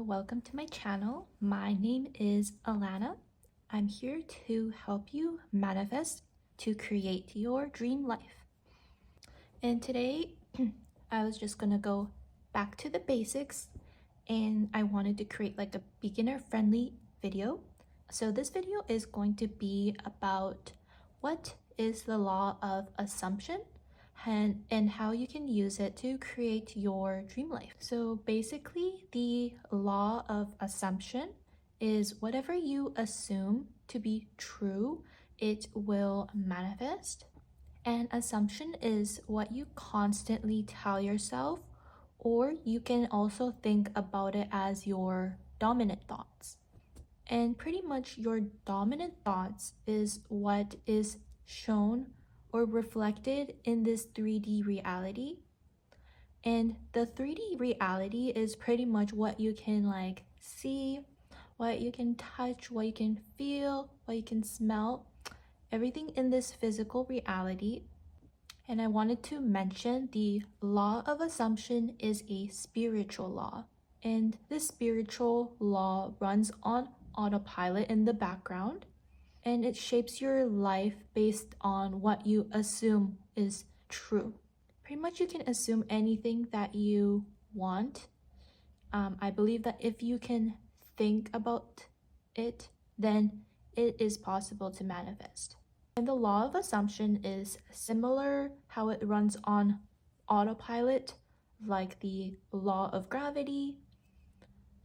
welcome to my channel. My name is Alana. I'm here to help you manifest to create your dream life. And today, I was just gonna go back to the basics and I wanted to create like a beginner-friendly video. So this video is going to be about what is the law of assumption and how you can use it to create your dream life. So basically, the law of assumption is whatever you assume to be true, it will manifest. And assumption is what you constantly tell yourself, or you can also think about it as your dominant thoughts. And pretty much your dominant thoughts is what is shown or reflected in this 3D reality. And the 3D reality is pretty much what you can see, what you can touch, what you can feel, what you can smell, everything in this physical reality. And I wanted to mention the law of assumption is a spiritual law. And this spiritual law runs on autopilot in the background, and it shapes your life based on what you assume is true. Pretty much you can assume anything that you want. I believe that if you can think about it, then it is possible to manifest. And the law of assumption is similar how it runs on autopilot, like the law of gravity.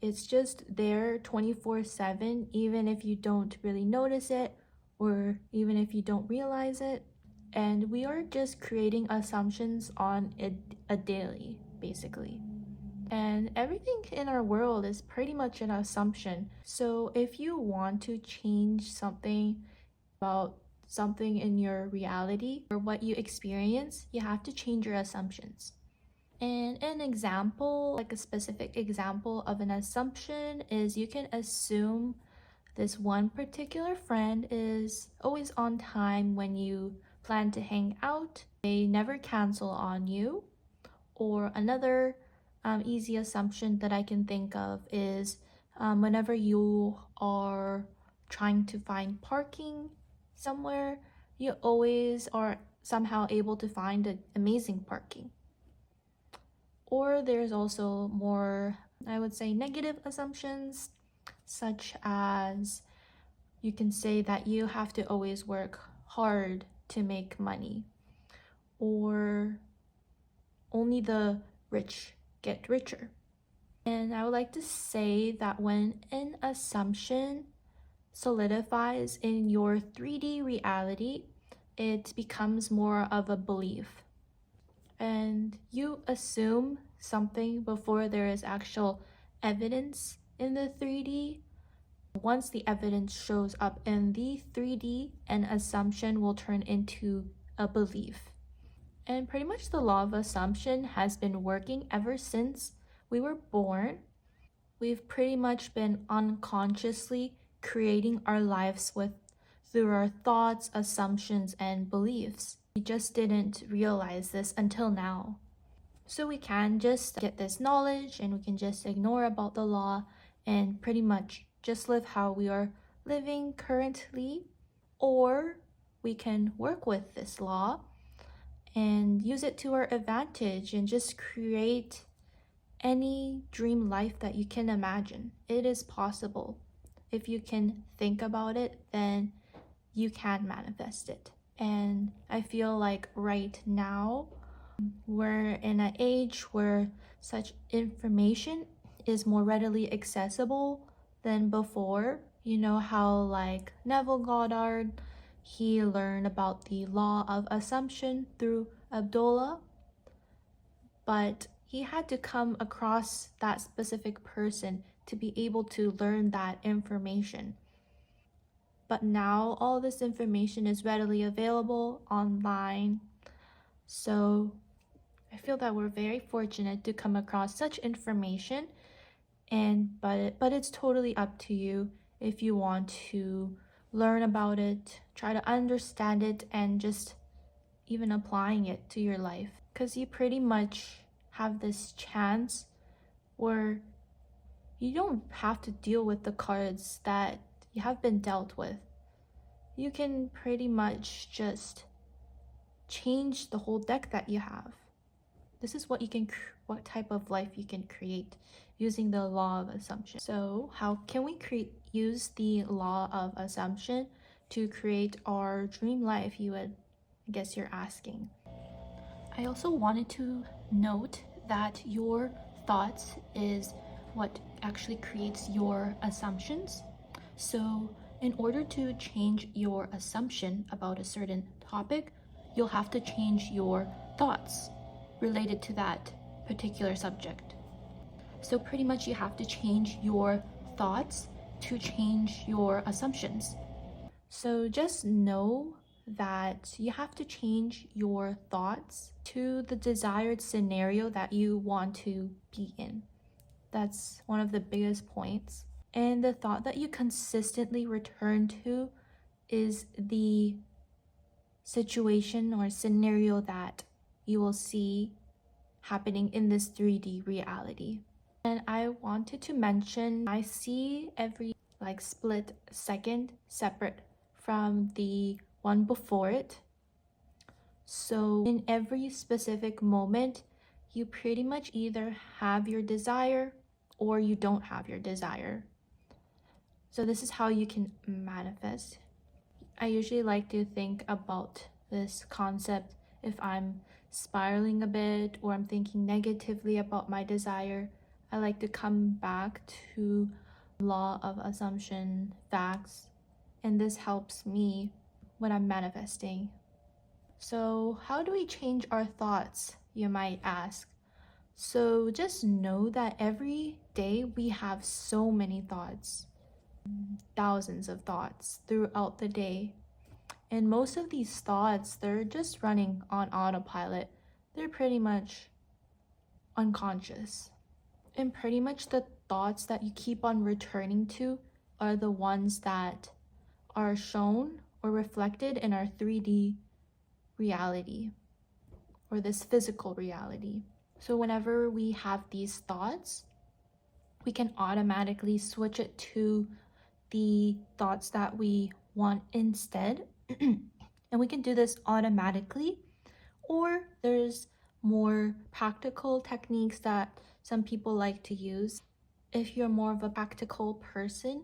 It's just there 24/7, even if you don't really notice it or even if you don't realize it. And we are just creating assumptions on it a daily, basically. And everything in our world is pretty much an assumption. So if you want to change something about something in your reality or what you experience, you have to change your assumptions. And an example, like a specific example of an assumption, is you can assume this one particular friend is always on time when you plan to hang out. They never cancel on you. Or another easy assumption that I can think of is whenever you are trying to find parking somewhere, you always are somehow able to find an amazing parking. Or there's also more, I would say, negative assumptions, such as you can say that you have to always work hard to make money, or only the rich get richer. And I would like to say that when an assumption solidifies in your 3D reality, it becomes more of a belief. And you assume something before there is actual evidence in the 3D. Once the evidence shows up in the 3D, an assumption will turn into a belief. And pretty much the law of assumption has been working ever since we were born. We've pretty much been unconsciously creating our lives through our thoughts, assumptions, and beliefs. We just didn't realize this until now. So we can just get this knowledge and we can just ignore about the law and pretty much just live how we are living currently. Or we can work with this law and use it to our advantage and just create any dream life that you can imagine. It is possible. If you can think about it, then you can manifest it. And I feel like right now we're in an age where such information is more readily accessible than before. You know how like Neville Goddard, he learned about the law of assumption through Abdullah, but he had to come across that specific person to be able to learn that information. But now all this information is readily available online. So I feel that we're very fortunate to come across such information, but it's totally up to you if you want to learn about it, try to understand it, and just even applying it to your life. Because you pretty much have this chance where you don't have to deal with the cards that you have been dealt with. You can pretty much just change the whole deck that you have. This is what type of life you can create using the law of assumption. So how can we use the law of assumption to create our dream life, I guess you're asking. I also wanted to note that your thoughts is what actually creates your assumptions. So in order to change your assumption about a certain topic, you'll have to change your thoughts related to that particular subject. So pretty much you have to change your thoughts to change your assumptions. So just know that you have to change your thoughts to the desired scenario that you want to be in. That's one of the biggest points. And the thought that you consistently return to is the situation or scenario that you will see happening in this 3D reality. And I wanted to mention, I see every split second separate from the one before it. So in every specific moment, you pretty much either have your desire or you don't have your desire. So this is how you can manifest. I usually like to think about this concept if I'm spiraling a bit or I'm thinking negatively about my desire. I like to come back to law of assumption facts, and this helps me when I'm manifesting. So how do we change our thoughts, you might ask? So just know that every day we have so many thoughts, thousands of thoughts throughout the day. And most of these thoughts, they're just running on autopilot. They're pretty much unconscious. And pretty much the thoughts that you keep on returning to are the ones that are shown or reflected in our 3D reality or this physical reality. So whenever we have these thoughts, we can automatically switch it to the thoughts that we want instead. And we can do this automatically, or there's more practical techniques that some people like to use. If you're more of a practical person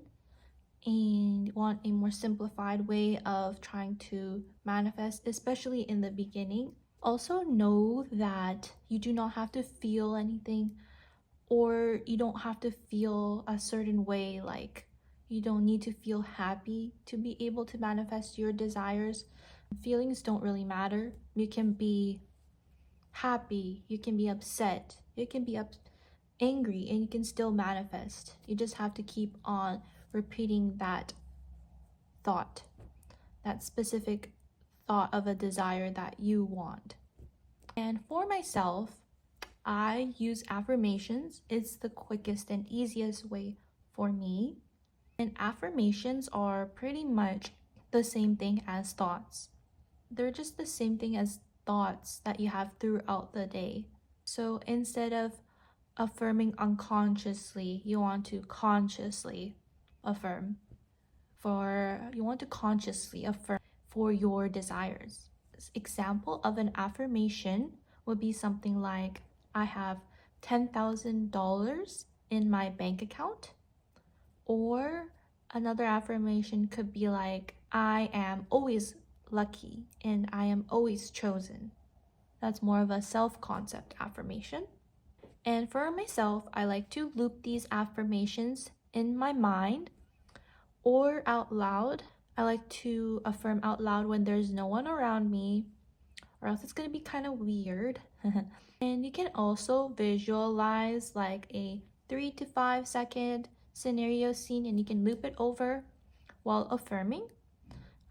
and want a more simplified way of trying to manifest, especially in the beginning, also know that you do not have to feel anything, or you don't have to feel a certain way. Like, you don't need to feel happy to be able to manifest your desires. Feelings don't really matter. You can be happy, you can be upset, you can be angry, and you can still manifest. You just have to keep on repeating that thought, that specific thought of a desire that you want. And for myself, I use affirmations. It's the quickest and easiest way for me. And affirmations are pretty much the same thing as thoughts. They're just the same thing as thoughts that you have throughout the day. So instead of affirming unconsciously, you want to consciously affirm. You want to consciously affirm for your desires. Example of an affirmation would be something like, I have $10,000 in my bank account. Or another affirmation could be like, I am always lucky and I am always chosen. That's more of a self-concept affirmation. And for myself, I like to loop these affirmations in my mind or out loud. I like to affirm out loud when there's no one around me, or else it's gonna be kind of weird. And you can also visualize like a 3 to 5 second scenario scene, and you can loop it over while affirming.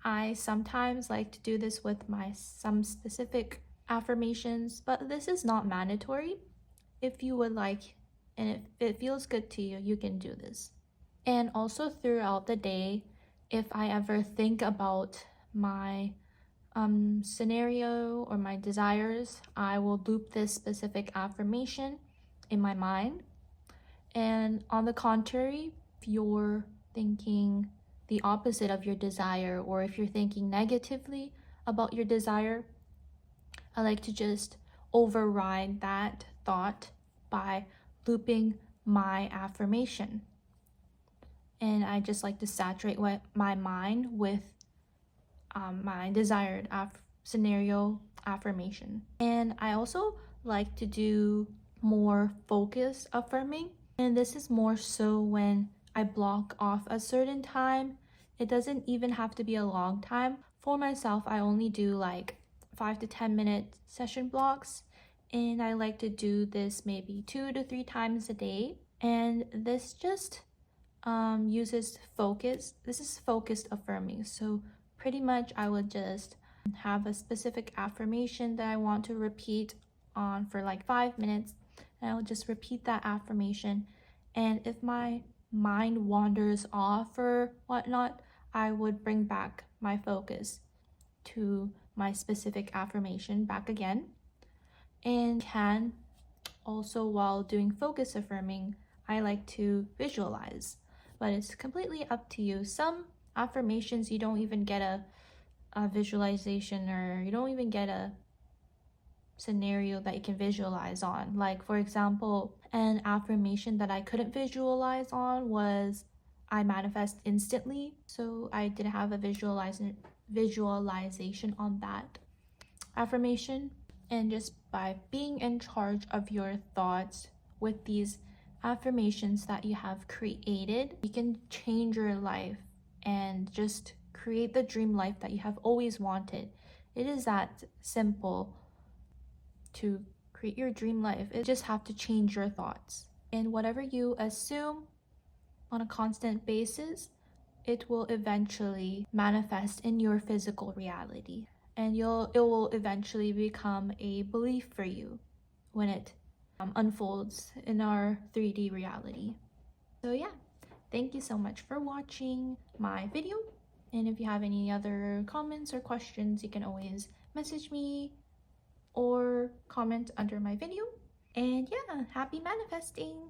I sometimes like to do this with some specific affirmations, but this is not mandatory. If you would like, and if it feels good to you, you can do this. And also throughout the day, if I ever think about my scenario or my desires, I will loop this specific affirmation in my mind. And on the contrary, if you're thinking the opposite of your desire, or if you're thinking negatively about your desire, I like to just override that thought by looping my affirmation. And I just like to saturate my mind with my desired scenario affirmation. And I also like to do more focus affirming. And this is more so when I block off a certain time. It doesn't even have to be a long time. For myself, I only do like 5 to 10 minute session blocks. And I like to do this maybe 2 to 3 times a day. And this just uses focus. This is focused affirming. So pretty much I would just have a specific affirmation that I want to repeat on for like 5 minutes, and I'll just repeat that affirmation. And if my mind wanders off or whatnot, I would bring back my focus to my specific affirmation back again. And can also, while doing focus affirming, I like to visualize, but it's completely up to you. Some affirmations you don't even get a visualization, or you don't even get a scenario that you can visualize on. Like, for example, an affirmation that I couldn't visualize on was I manifest instantly. So I didn't have a visualization on that affirmation. And just by being in charge of your thoughts with these affirmations that you have created, you can change your life and just create the dream life that you have always wanted. It is that simple to create your dream life. You just have to change your thoughts. And whatever you assume on a constant basis, it will eventually manifest in your physical reality. And it will eventually become a belief for you when it unfolds in our 3D reality. So yeah, thank you so much for watching my video. And if you have any other comments or questions, you can always message me or comment under my video. And yeah, happy manifesting!